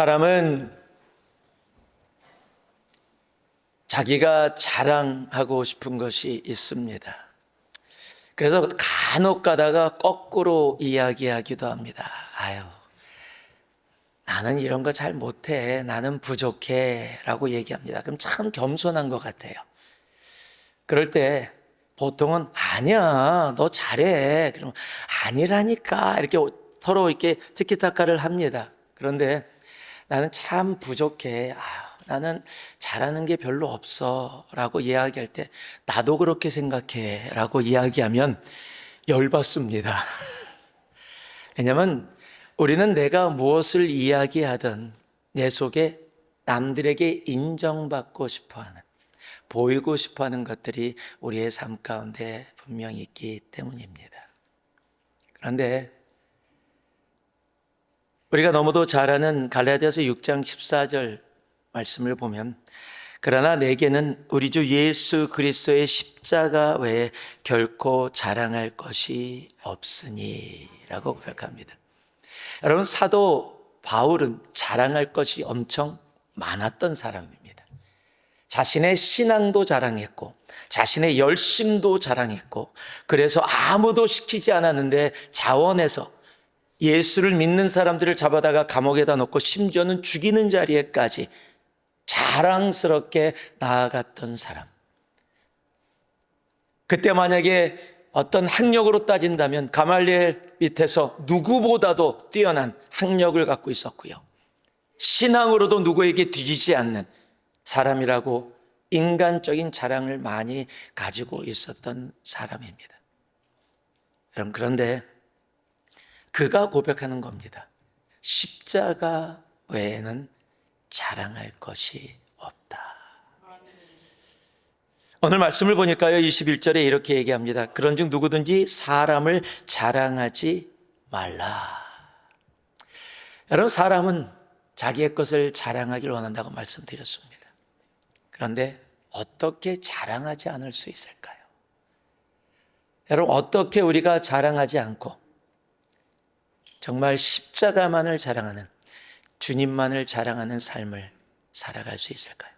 사람은 자기가 자랑하고 싶은 것이 있습니다. 그래서 간혹 가다가 거꾸로 이야기하기도 합니다. 아유, 나는 이런 거 잘 못해. 나는 부족해. 라고 얘기합니다. 그럼 참 겸손한 것 같아요. 그럴 때 보통은 아니야, 너 잘해. 그러면 아니라니까. 이렇게 서로 이렇게 티키타카를 합니다. 그런데 나는 참 부족해. 나는 잘하는 게 별로 없어. 라고 이야기할 때 나도 그렇게 생각해. 라고 이야기하면 열받습니다. 왜냐하면 우리는 내가 무엇을 이야기하든 내 속에 남들에게 인정받고 싶어하는, 보이고 싶어하는 것들이 우리의 삶 가운데 분명히 있기 때문입니다. 그런데 우리가 너무도 잘 아는 갈라디아서 6장 14절 말씀을 보면, 그러나 내게는 우리 주 예수 그리스도의 십자가 외에 결코 자랑할 것이 없으니 라고 고백합니다. 여러분, 사도 바울은 자랑할 것이 엄청 많았던 사람입니다. 자신의 신앙도 자랑했고 자신의 열심도 자랑했고, 그래서 아무도 시키지 않았는데 자원해서 예수를 믿는 사람들을 잡아다가 감옥에다 넣고 심지어는 죽이는 자리에까지 자랑스럽게 나아갔던 사람. 그때 만약에 어떤 학력으로 따진다면 가말리엘 밑에서 누구보다도 뛰어난 학력을 갖고 있었고요, 신앙으로도 누구에게 뒤지지 않는 사람이라고 인간적인 자랑을 많이 가지고 있었던 사람입니다. 여러분, 그런데 그가 고백하는 겁니다. 십자가 외에는 자랑할 것이 없다. 오늘 말씀을 보니까요, 21절에 이렇게 얘기합니다. 그런즉 누구든지 사람을 자랑하지 말라. 여러분, 사람은 자기의 것을 자랑하기를 원한다고 말씀드렸습니다. 그런데 어떻게 자랑하지 않을 수 있을까요? 여러분, 어떻게 우리가 자랑하지 않고 정말 십자가만을 자랑하는, 주님만을 자랑하는 삶을 살아갈 수 있을까요?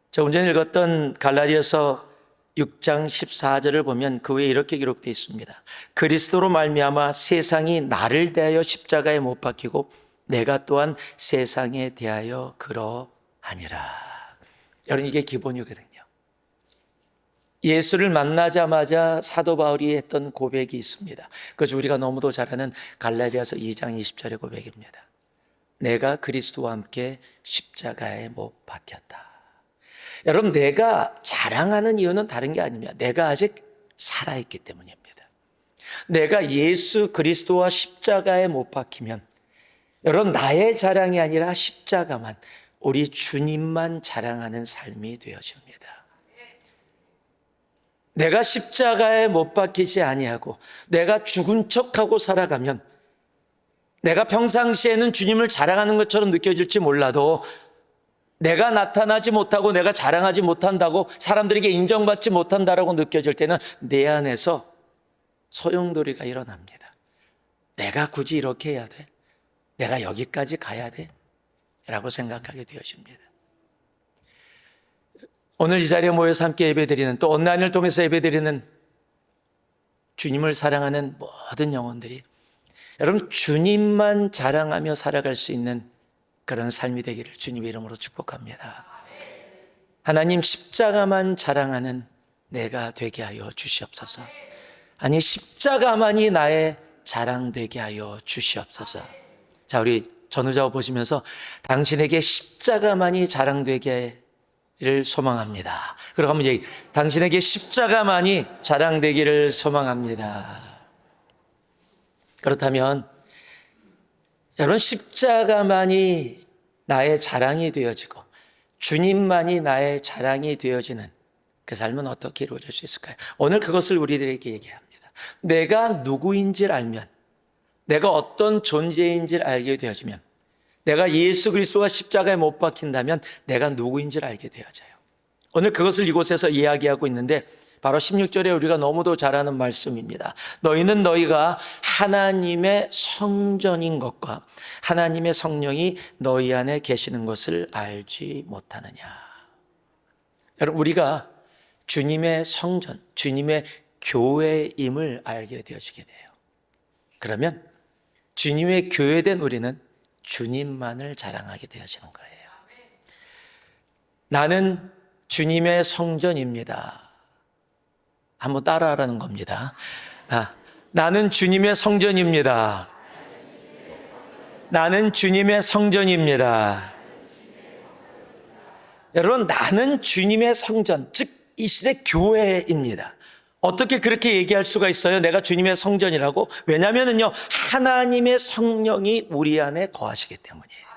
저 오전에 읽었던 갈라디아서 6장 14절을 보면 그 위에 이렇게 기록되어 있습니다. 그리스도로 말미암아 세상이 나를 대하여 십자가에 못 박히고 내가 또한 세상에 대하여 그러하니라. 여러분, 이게 기본이거든요. 예수를 만나자마자 사도 바울이 했던 고백이 있습니다. 그것이 우리가 너무도 잘 아는 갈라디아서 2장 20절의 고백입니다. 내가 그리스도와 함께 십자가에 못 박혔다. 여러분, 내가 자랑하는 이유는 다른 게 아닙니다. 내가 아직 살아있기 때문입니다. 내가 예수 그리스도와 십자가에 못 박히면, 여러분, 나의 자랑이 아니라 십자가만, 우리 주님만 자랑하는 삶이 되어집니다. 내가 십자가에 못 박히지 아니하고 내가 죽은 척하고 살아가면, 내가 평상시에는 주님을 자랑하는 것처럼 느껴질지 몰라도 내가 나타나지 못하고 내가 자랑하지 못한다고, 사람들에게 인정받지 못한다라고 느껴질 때는 내 안에서 소용돌이가 일어납니다. 내가 굳이 이렇게 해야 돼? 내가 여기까지 가야 돼? 라고 생각하게 되어집니다. 오늘 이 자리에 모여서 함께 예배드리는, 또 온라인을 통해서 예배드리는 주님을 사랑하는 모든 영혼들이, 여러분, 주님만 자랑하며 살아갈 수 있는 그런 삶이 되기를 주님의 이름으로 축복합니다. 하나님, 십자가만 자랑하는 내가 되게 하여 주시옵소서. 아니, 십자가만이 나의 자랑 되게 하여 주시옵소서. 자, 우리 전우자を보시면서 당신에게 십자가만이 자랑되기를 소망합니다. 그러고 하면 당신에게 십자가만이 자랑되기를 소망합니다. 그렇다면 여러분, 십자가만이 나의 자랑이 되어지고 주님만이 나의 자랑이 되어지는 그 삶은 어떻게 이루어질 수 있을까요? 오늘 그것을 우리들에게 얘기합니다. 내가 누구인지를 알면, 내가 어떤 존재인지를 알게 되어지면, 내가 예수 그리스도와 십자가에 못 박힌다면 내가 누구인지를 알게 되어져요. 오늘 그것을 이곳에서 이야기하고 있는데, 바로 16절에 우리가 너무도 잘 아는 말씀입니다. 너희는 너희가 하나님의 성전인 것과 하나님의 성령이 너희 안에 계시는 것을 알지 못하느냐. 여러분, 우리가 주님의 성전, 주님의 교회임을 알게 되어지게 돼요. 그러면 주님의 교회된 우리는 주님만을 자랑하게 되어지는 거예요. 나는 주님의 성전입니다. 한번 따라하라는 겁니다. 나는 주님의 성전입니다. 나는 주님의 성전입니다. 여러분, 나는 주님의 성전, 즉 이 시대 교회입니다. 어떻게 그렇게 얘기할 수가 있어요? 내가 주님의 성전이라고? 왜냐하면요, 하나님의 성령이 우리 안에 거하시기 때문이에요.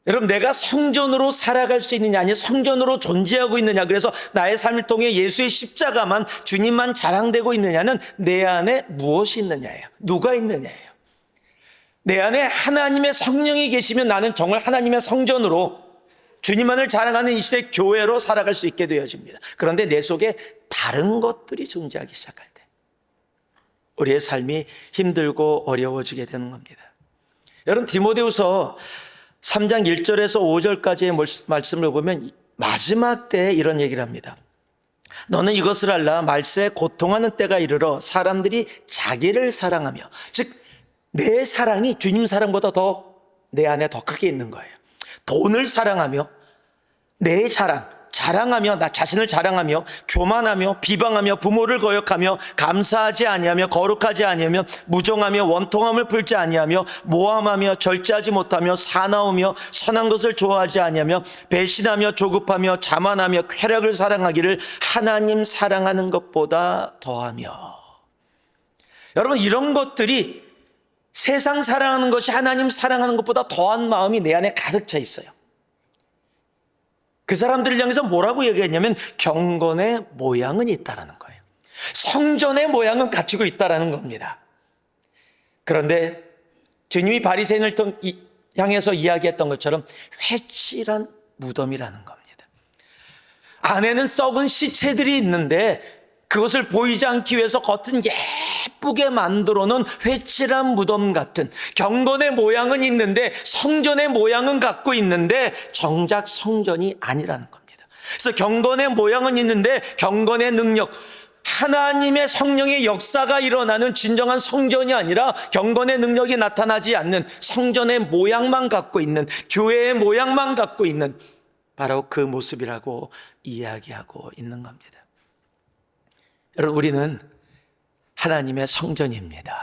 여러분, 내가 성전으로 살아갈 수 있느냐, 아니 성전으로 존재하고 있느냐, 그래서 나의 삶을 통해 예수의 십자가만, 주님만 자랑되고 있느냐는 내 안에 무엇이 있느냐예요. 누가 있느냐예요. 내 안에 하나님의 성령이 계시면 나는 정말 하나님의 성전으로 주님만을 자랑하는 이 시대 교회로 살아갈 수 있게 되어집니다. 그런데 내 속에 다른 것들이 존재하기 시작할 때 우리의 삶이 힘들고 어려워지게 되는 겁니다. 여러분, 디모데후서 3장 1절에서 5절까지의 말씀을 보면 마지막 때에 이런 얘기를 합니다. 너는 이것을 알라. 말세에 고통하는 때가 이르러 사람들이 자기를 사랑하며, 즉 내 사랑이 주님 사랑보다 더 내 안에 더 크게 있는 거예요. 돈을 사랑하며, 내 자랑하며, 나 자신을 자랑하며, 교만하며, 비방하며, 부모를 거역하며, 감사하지 아니하며, 거룩하지 아니하며, 무정하며, 원통함을 풀지 아니하며, 모함하며, 절제하지 못하며, 사나우며, 선한 것을 좋아하지 아니하며, 배신하며, 조급하며, 자만하며, 쾌락을 사랑하기를 하나님 사랑하는 것보다 더하며. 여러분, 이런 것들이 세상 사랑하는 것이 하나님 사랑하는 것보다 더한 마음이 내 안에 가득 차 있어요. 그 사람들을 향해서 뭐라고 얘기했냐면 경건의 모양은 있다라는 거예요. 성전의 모양은 갖추고 있다라는 겁니다. 그런데 주님이 바리새인을 향해서 이야기했던 것처럼 회칠한 무덤이라는 겁니다. 안에는 썩은 시체들이 있는데 그것을 보이지 않기 위해서 겉은 예쁘게 만들어 놓은 회칠한 무덤 같은, 경건의 모양은 있는데 성전의 모양은 갖고 있는데 정작 성전이 아니라는 겁니다. 그래서 경건의 모양은 있는데 경건의 능력, 하나님의 성령의 역사가 일어나는 진정한 성전이 아니라 경건의 능력이 나타나지 않는 성전의 모양만 갖고 있는, 교회의 모양만 갖고 있는 바로 그 모습이라고 이야기하고 있는 겁니다. 여러분, 우리는 하나님의 성전입니다.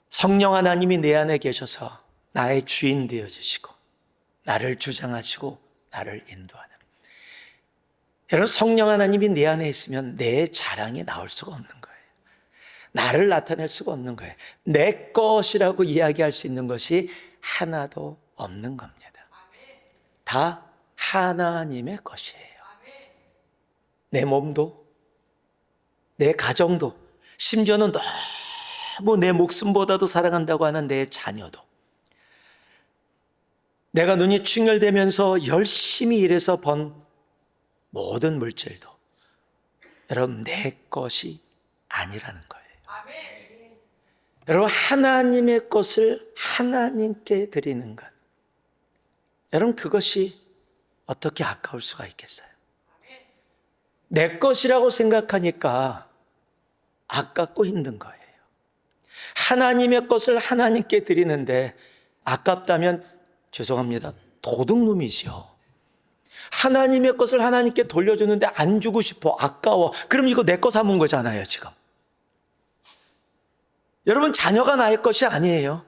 성령 하나님이 내 안에 계셔서 나의 주인 되어주시고 나를 주장하시고 나를 인도하는, 여러분, 성령 하나님이 내 안에 있으면 내 자랑이 나올 수가 없는 거예요. 나를 나타낼 수가 없는 거예요. 내 것이라고 이야기할 수 있는 것이 하나도 없는 겁니다. 다 하나님의 것이에요. 내 몸도, 내 가정도, 심지어는 너무 내 목숨보다도 사랑한다고 하는 내 자녀도, 내가 눈이 충혈되면서 열심히 일해서 번 모든 물질도 여러분 내 것이 아니라는 거예요. 여러분, 하나님의 것을 하나님께 드리는 것, 여러분 그것이 어떻게 아까울 수가 있겠어요? 내 것이라고 생각하니까 아깝고 힘든 거예요. 하나님의 것을 하나님께 드리는데 아깝다면 죄송합니다, 도둑놈이죠. 하나님의 것을 하나님께 돌려주는데 안 주고 싶어, 아까워. 그럼 이거 내 거 삼은 거잖아요, 지금. 여러분, 자녀가 나의 것이 아니에요.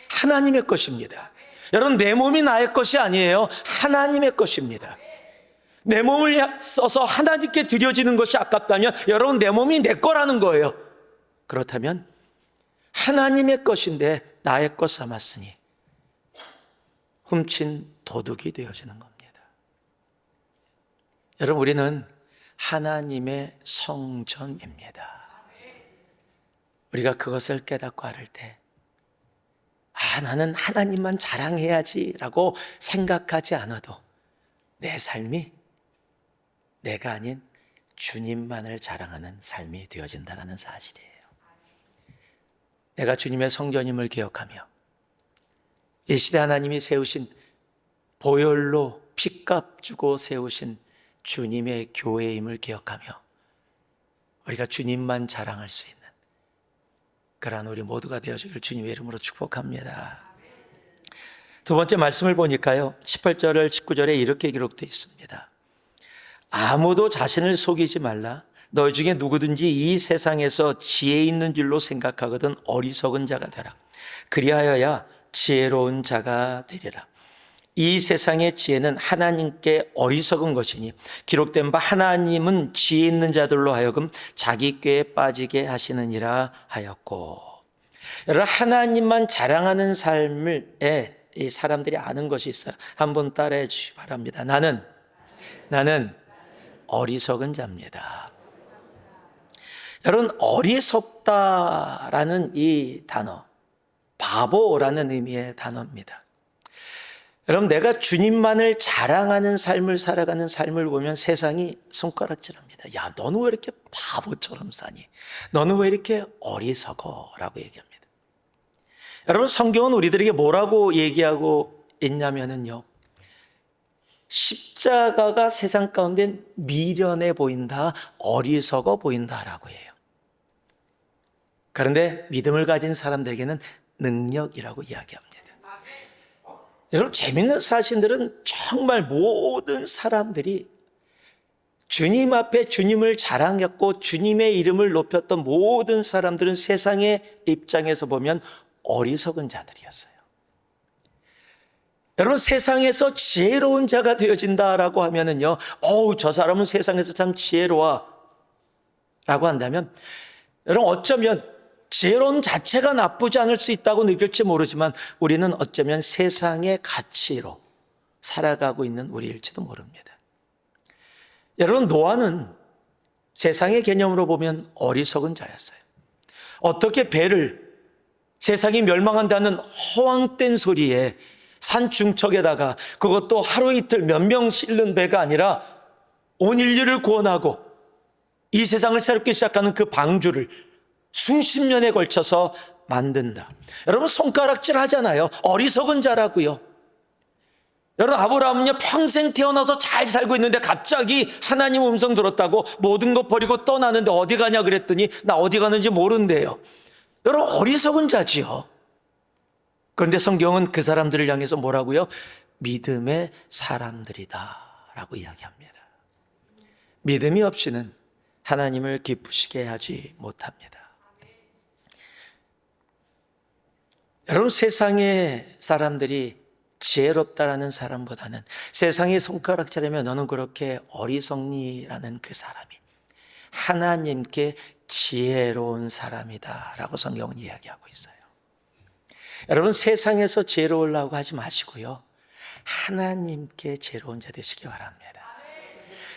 하나님의 것입니다. 여러분, 내 몸이 나의 것이 아니에요. 하나님의 것입니다. 내 몸을 써서 하나님께 드려지는 것이 아깝다면 여러분, 내 몸이 내 거라는 거예요. 그렇다면 하나님의 것인데 나의 것 삼았으니 훔친 도둑이 되어지는 겁니다. 여러분, 우리는 하나님의 성전입니다. 우리가 그것을 깨닫고 알을 때, 나는 하나님만 자랑해야지라고 생각하지 않아도 내 삶이 내가 아닌 주님만을 자랑하는 삶이 되어진다는 사실이에요. 내가 주님의 성전임을 기억하며 이 시대 하나님이 세우신 보혈로 피값 주고 세우신 주님의 교회임을 기억하며 우리가 주님만 자랑할 수 있는 그러한 우리 모두가 되어주길 주님의 이름으로 축복합니다. 두 번째 말씀을 보니까요, 18절 19절에 이렇게 기록되어 있습니다. 아무도 자신을 속이지 말라. 너희 중에 누구든지 이 세상에서 지혜 있는 줄로 생각하거든 어리석은 자가 되라. 그리하여야 지혜로운 자가 되리라. 이 세상의 지혜는 하나님께 어리석은 것이니 기록된 바 하나님은 지혜 있는 자들로 하여금 자기 꾀에 빠지게 하시느니라 하였고. 여러분, 하나님만 자랑하는 삶을 이 사람들이 아는 것이 있어요. 한번 따라해 주시기 바랍니다. 나는 어리석은 자입니다. 여러분, 어리석다라는 이 단어, 바보라는 의미의 단어입니다. 여러분, 내가 주님만을 자랑하는 삶을 살아가는 삶을 보면 세상이 손가락질합니다. 야, 너는 왜 이렇게 바보처럼 사니? 너는 왜 이렇게 어리석어? 라고 얘기합니다. 여러분, 성경은 우리들에게 뭐라고 얘기하고 있냐면요, 십자가가 세상 가운데 미련해 보인다, 어리석어 보인다라고 해요. 그런데 믿음을 가진 사람들에게는 능력이라고 이야기합니다. 여러분, 재밌는 사실들은 정말 모든 사람들이 주님 앞에 주님을 자랑했고 주님의 이름을 높였던 모든 사람들은 세상의 입장에서 보면 어리석은 자들이었어요. 여러분, 세상에서 지혜로운 자가 되어진다라고 하면은요, 저 사람은 세상에서 참 지혜로워 라고 한다면, 여러분, 어쩌면 지혜로운 자체가 나쁘지 않을 수 있다고 느낄지 모르지만 우리는 어쩌면 세상의 가치로 살아가고 있는 우리일지도 모릅니다. 여러분, 노아는 세상의 개념으로 보면 어리석은 자였어요. 어떻게 배를 세상이 멸망한다는 허황된 소리에 산 중턱에다가, 그것도 하루 이틀 몇 명 실는 배가 아니라 온 인류를 구원하고 이 세상을 새롭게 시작하는 그 방주를 수십 년에 걸쳐서 만든다. 여러분, 손가락질 하잖아요. 어리석은 자라고요. 여러분, 아브라함은요, 평생 태어나서 잘 살고 있는데 갑자기 하나님 음성 들었다고 모든 것 버리고 떠나는데 어디 가냐 그랬더니 나 어디 가는지 모른대요. 여러분, 어리석은 자지요. 그런데 성경은 그 사람들을 향해서 뭐라고요? 믿음의 사람들이다 라고 이야기합니다. 믿음이 없이는 하나님을 기쁘시게 하지 못합니다. 여러분, 세상의 사람들이 지혜롭다라는 사람보다는 세상의 손가락질하면 너는 그렇게 어리석니라는 그 사람이 하나님께 지혜로운 사람이다 라고 성경은 이야기하고 있어요. 여러분, 세상에서 지혜로우려고 하지 마시고요, 하나님께 지혜로운 자 되시기 바랍니다.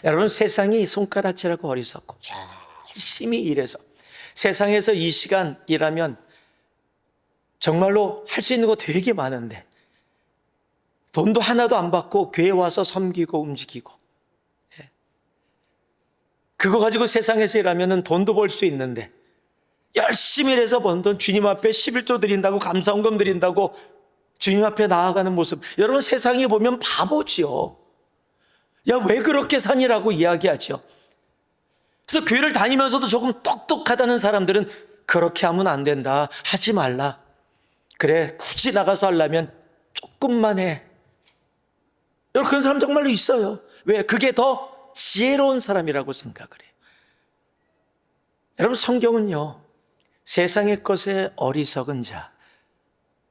여러분, 세상이 손가락질하고 어리석고 열심히 일해서 세상에서 이 시간 일하면 정말로 할 수 있는 거 되게 많은데 돈도 하나도 안 받고 교회 와서 섬기고 움직이고, 그거 가지고 세상에서 일하면 돈도 벌 수 있는데 열심히 일해서 번 돈 주님 앞에 11조 드린다고, 감사헌금 드린다고 주님 앞에 나아가는 모습, 여러분, 세상에 보면 바보지요. 야, 왜 그렇게 사니라고 이야기하죠. 그래서 교회를 다니면서도 조금 똑똑하다는 사람들은 그렇게 하면 안 된다, 하지 말라, 그래 굳이 나가서 하려면 조금만 해. 여러분, 그런 사람 정말로 있어요. 왜? 그게 더 지혜로운 사람이라고 생각을 해요. 여러분, 성경은요, 세상의 것에 어리석은 자,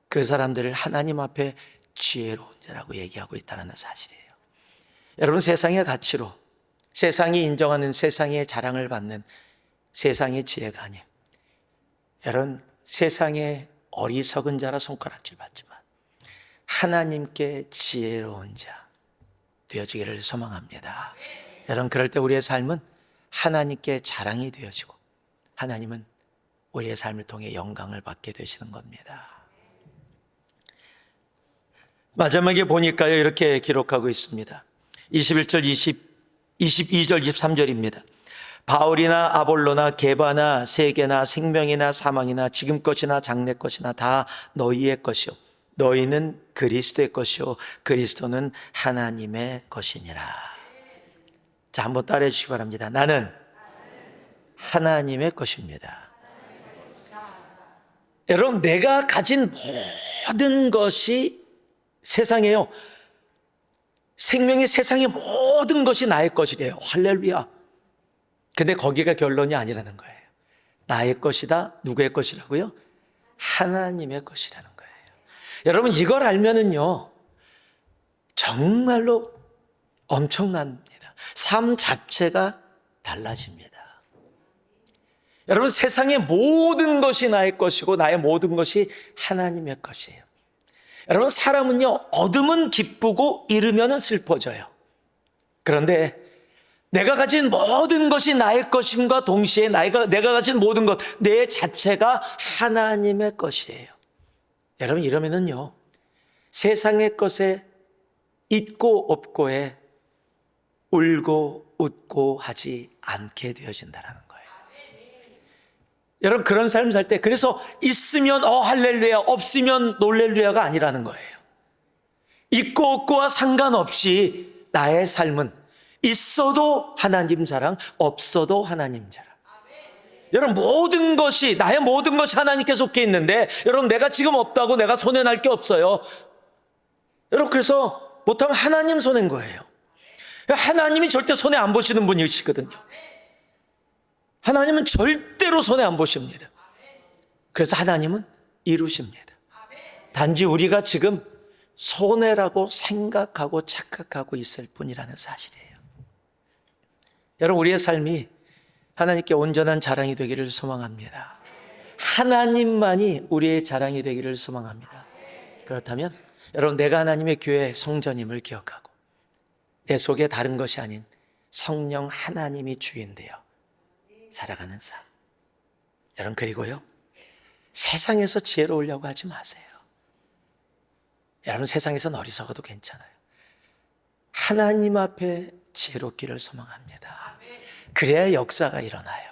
그 사람들을 하나님 앞에 지혜로운 자라고 얘기하고 있다는 사실이에요. 여러분, 세상의 가치로 세상이 인정하는, 세상의 자랑을 받는 세상의 지혜가 아닌, 여러분, 세상의 어리석은 자라 손가락질 받지만 하나님께 지혜로운 자 되어지기를 소망합니다. 여러분, 그럴 때 우리의 삶은 하나님께 자랑이 되어지고 하나님은 우리의 삶을 통해 영광을 받게 되시는 겁니다. 마지막에 보니까요, 이렇게 기록하고 있습니다. 21절, 22절, 23절입니다. 바울이나 아볼로나 게바나 세계나 생명이나 사망이나 지금 것이나 장래 것이나 다 너희의 것이요 너희는 그리스도의 것이요 그리스도는 하나님의 것이니라. 자, 한번 따라해 주시기 바랍니다. 나는 하나님의 것입니다. 여러분, 내가 가진 모든 것이 세상에요, 생명의 세상의 모든 것이 나의 것이래요. 할렐루야. 근데 거기가 결론이 아니라는 거예요. 나의 것이다. 누구의 것이라고요? 하나님의 것이라는 거예요. 여러분, 이걸 알면은요, 정말로 엄청납니다. 삶 자체가 달라집니다. 여러분, 세상의 모든 것이 나의 것이고 나의 모든 것이 하나님의 것이에요. 여러분, 사람은요, 얻으면 기쁘고 잃으면 슬퍼져요. 그런데 내가 가진 모든 것이 나의 것임과 동시에 내가 가진 모든 것, 내 자체가 하나님의 것이에요. 여러분, 이러면은요, 세상의 것에 있고 없고에 울고 웃고 하지 않게 되어진다는 거예요. 여러분, 그런 삶을 살 때, 그래서 있으면 할렐루야, 없으면 놀렐루야가 아니라는 거예요. 있고 없고와 상관없이 나의 삶은 있어도 하나님 자랑, 없어도 하나님 자랑. 여러분, 모든 것이, 나의 모든 것이 하나님께 속해 있는데, 여러분, 내가 지금 없다고 내가 손해날 게 없어요. 여러분, 그래서 못하면 하나님 손해인 거예요. 하나님이 절대 손해 안 보시는 분이시거든요. 하나님은 절대로 손해 안 보십니다. 그래서 하나님은 이루십니다. 단지 우리가 지금 손해라고 생각하고 착각하고 있을 뿐이라는 사실이에요. 여러분, 우리의 삶이 하나님께 온전한 자랑이 되기를 소망합니다. 하나님만이 우리의 자랑이 되기를 소망합니다. 그렇다면 여러분, 내가 하나님의 교회 성전임을 기억하고 내 속에 다른 것이 아닌 성령 하나님이 주인 되어 살아가는 삶. 여러분, 그리고요, 세상에서 지혜로우려고 하지 마세요. 여러분, 세상에서는 어리석어도 괜찮아요. 하나님 앞에 지혜롭기를 소망합니다. 그래야 역사가 일어나요.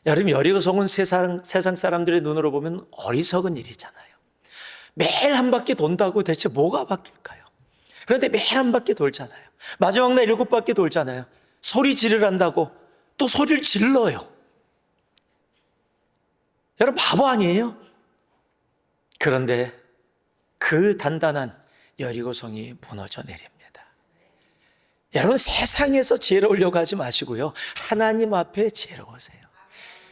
여러분, 여리고성은 세상 사람들의 눈으로 보면 어리석은 일이잖아요. 매일 한 바퀴 돈다고 대체 뭐가 바뀔까요? 그런데 매일 한 바퀴 돌잖아요. 마지막 날 7바퀴 돌잖아요. 소리 지르란다고 또 소리를 질러요. 여러분, 바보 아니에요? 그런데 그 단단한 여리고성이 무너져 내립니다. 여러분, 세상에서 지혜로우려고 하지 마시고요, 하나님 앞에 지혜로우세요.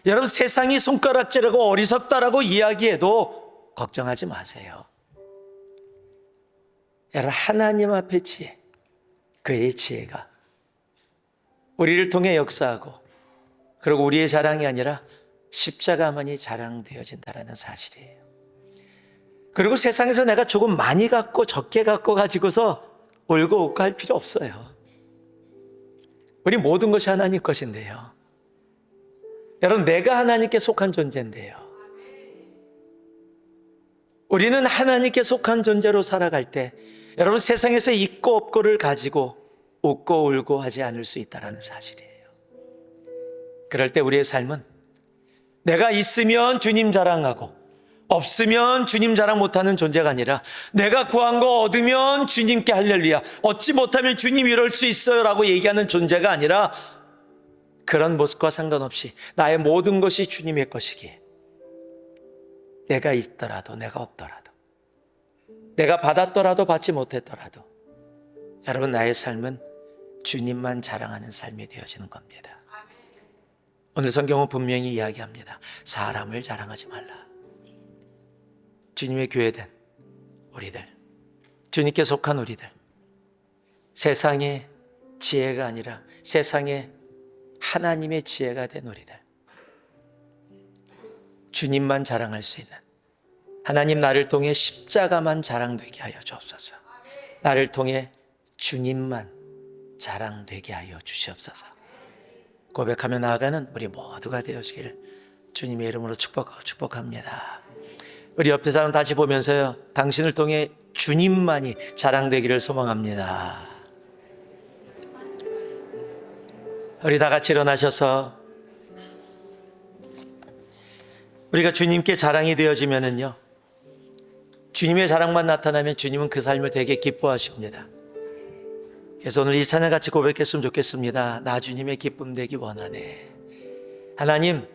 여러분, 세상이 손가락질하고 어리석다라고 이야기해도 걱정하지 마세요. 여러분, 하나님 앞에 지혜, 그의 지혜가 우리를 통해 역사하고, 그리고 우리의 자랑이 아니라 십자가만이 자랑되어진다는 사실이에요. 그리고 세상에서 내가 조금 많이 갖고 적게 갖고 가지고서 울고 웃고 할 필요 없어요. 우리 모든 것이 하나님 것인데요. 여러분, 내가 하나님께 속한 존재인데요. 우리는 하나님께 속한 존재로 살아갈 때 여러분, 세상에서 있고 없고를 가지고 웃고 울고 하지 않을 수 있다는 사실이에요. 그럴 때 우리의 삶은 내가 있으면 주님 자랑하고 없으면 주님 자랑 못하는 존재가 아니라 내가 구한 거 얻으면 주님께 할렐루야, 얻지 못하면 주님 이럴 수 있어요 라고 얘기하는 존재가 아니라, 그런 모습과 상관없이 나의 모든 것이 주님의 것이기에 내가 있더라도 내가 없더라도, 내가 받았더라도 받지 못했더라도 여러분, 나의 삶은 주님만 자랑하는 삶이 되어지는 겁니다. 오늘 성경은 분명히 이야기합니다. 사람을 자랑하지 말라. 주님의 교회된 우리들, 주님께 속한 우리들, 세상의 지혜가 아니라 세상의 하나님의 지혜가 된 우리들, 주님만 자랑할 수 있는, 하나님, 나를 통해 십자가만 자랑되게 하여 주옵소서. 나를 통해 주님만 자랑되게 하여 주시옵소서. 고백하며 나아가는 우리 모두가 되어지기를 주님의 이름으로 축복합니다. 우리 옆에 사람 다시 보면서요, 당신을 통해 주님만이 자랑되기를 소망합니다. 우리 다 같이 일어나셔서 우리가 주님께 자랑이 되어지면은요, 주님의 자랑만 나타나면 주님은 그 삶을 되게 기뻐하십니다. 그래서 오늘 이 찬양 같이 고백했으면 좋겠습니다. 나 주님의 기쁨 되기 원하네. 하나님,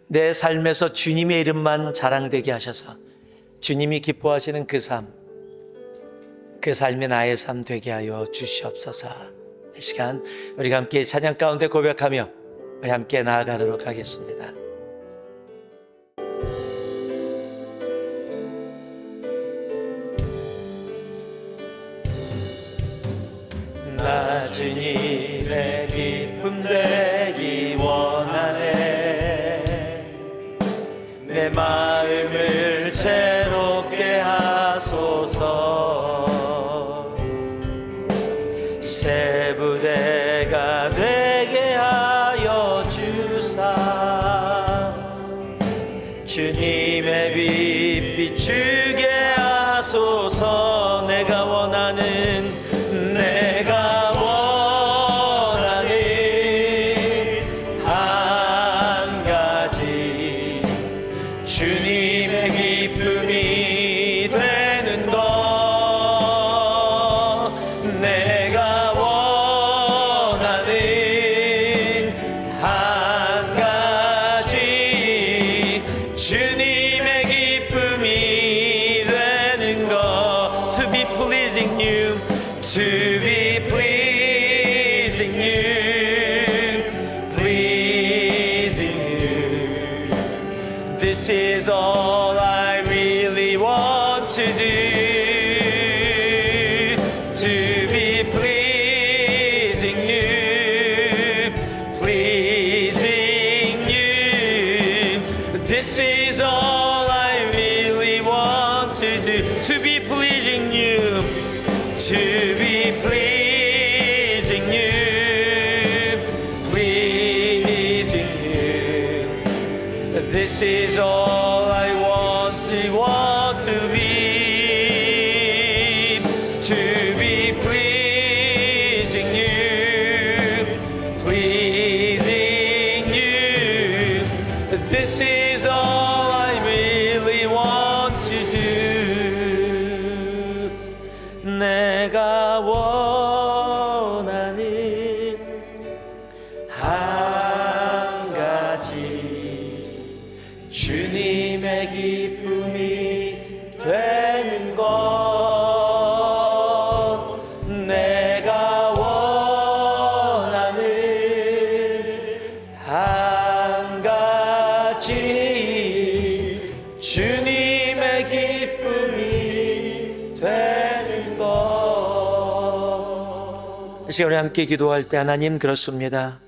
내 삶에서 주님의 이름만 자랑되게 하셔서 주님이 기뻐하시는 그 삶, 그 삶이 나의 삶 되게 하여 주시옵소서. 이 시간 우리가 함께 찬양 가운데 고백하며 우리 함께 나아가도록 하겠습니다. 나 주님의 기쁨 되기 원하네. 내 마음을 새롭게 하소서. 새 부대가 되게 하여 주사. 주님의 빛 비추게 하소서. 내가 원하는 한 가지 주님의 기쁨이 되는 것. 내가 원하는 한 가지 주님의 기쁨이 되는 것. To be pleasing you, to be pleasing you, pleasing you. This is all I really want to do. To be pleasing you, pleasing you. This is all I really want to do. To be pleasing you, to be pleasing you, pleasing you. This is all I want to be. To be pleasing you, pleasing you. This is all I really want to do. 내가 원하는 한 가지 주님의 기쁨이 되는 것. 내가 원하는 한 가지 주님의 기쁨이 되는 것. 이 시간에 함께 기도할 때 하나님, 그렇습니다.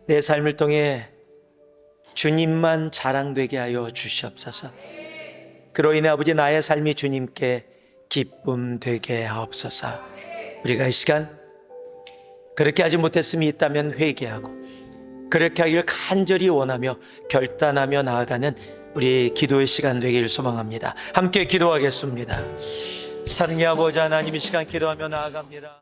내 삶을 통해 주님만 자랑되게 하여 주시옵소서. 그로 인해 아버지, 나의 삶이 주님께 기쁨 되게 하옵소서. 우리가 이 시간 그렇게 하지 못했음이 있다면 회개하고 그렇게 하기를 간절히 원하며 결단하며 나아가는 우리 기도의 시간 되기를 소망합니다. 함께 기도하겠습니다. 사랑의 아버지 하나님, 이 시간 기도하며 나아갑니다.